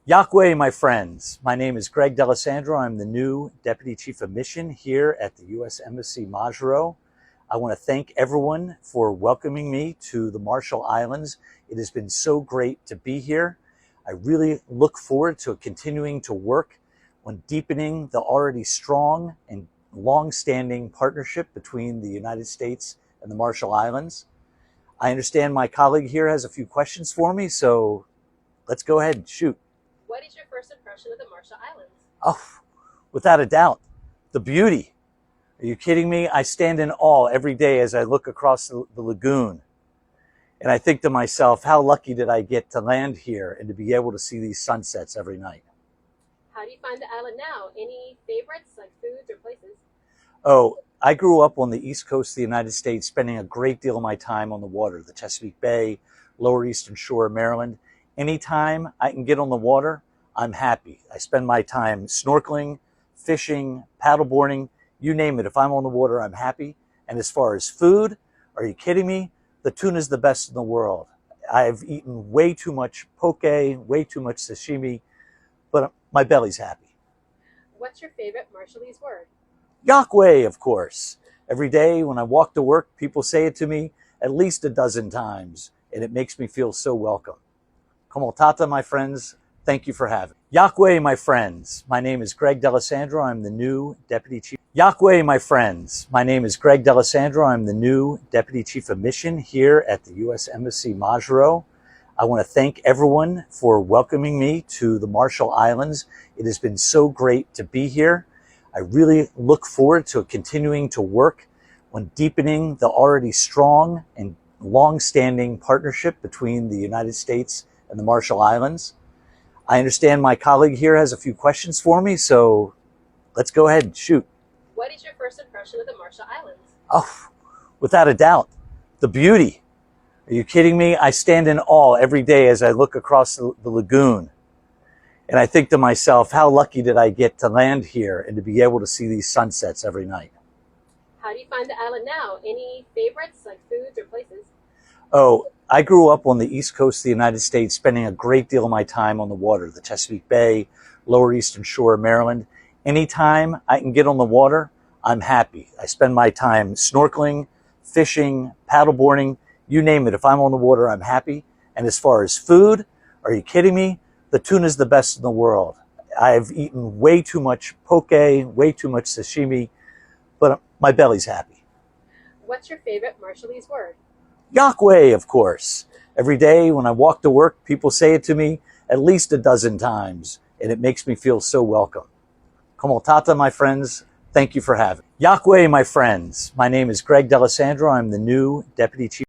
Yahweh, my friends. My name is Greg D'Alessandro. I'm the new Deputy Chief of Mission here at the U.S. Embassy Majuro. I want to thank everyone for welcoming me to the Marshall Islands. It has been so great to be here. I really look forward to continuing to work on deepening the already strong and long-standing partnership between the United States and the Marshall Islands. I understand my colleague here has a few questions for me, so let's go ahead and shoot. What is your first impression of the Marshall Islands? Oh, without a doubt, the beauty. Are you kidding me? I stand in awe every day as I look across the lagoon. And I think to myself, how lucky did I get to land here and to be able to see these sunsets every night? How do you find the island now? Any favorites, like foods or places? Oh, I grew up on the East Coast of the United States, spending a great deal of my time on the water, the Chesapeake Bay, Lower Eastern Shore of Maryland. Anytime I can get on the water, I'm happy. I spend my time snorkeling, fishing, paddleboarding, you name it. If I'm on the water, I'm happy. And as far as food, are you kidding me? The tuna is the best in the world. I've eaten way too much poke, way too much sashimi, but my belly's happy. What's your favorite Marshallese word? Yahweh, of course. Every day when I walk to work, people say it to me at least a dozen times, and it makes me feel so welcome. Komotata, my friends. Thank you for having me. Yahweh, my friends. My name is Greg D'Alessandro. I'm the new Deputy Chief. Yahweh, my friends. My name is Greg D'Alessandro. I'm the new Deputy Chief of Mission here at the U.S. Embassy Majuro. I want to thank everyone for welcoming me to the Marshall Islands. It has been so great to be here. I really look forward to continuing to work on deepening the already strong and long-standing partnership between the United States and the Marshall Islands. I understand my colleague here has a few questions for me, so let's go ahead and shoot. What is your first impression of the Marshall Islands? Oh, without a doubt, the beauty. Are you kidding me? I stand in awe every day as I look across the lagoon. And I think to myself, how lucky did I get to land here and to be able to see these sunsets every night? How do you find the island now? Any favorites, like foods or places? Oh, I grew up on the East Coast of the United States, spending a great deal of my time on the water, the Chesapeake Bay, Lower Eastern Shore of Maryland. Anytime I can get on the water, I'm happy. I spend my time snorkeling, fishing, paddleboarding, you name it. If I'm on the water, I'm happy. And as far as food, are you kidding me? The tuna is the best in the world. I've eaten way too much poke, way too much sashimi, but my belly's happy. What's your favorite Marshallese word? Yahweh, of course. Every day when I walk to work, people say it to me at least a dozen times, and it makes me feel so welcome. Komotata, my friends. Thank you for having me. Yahweh, my friends. My name is Greg D'Alessandro. I'm the new Deputy Chief.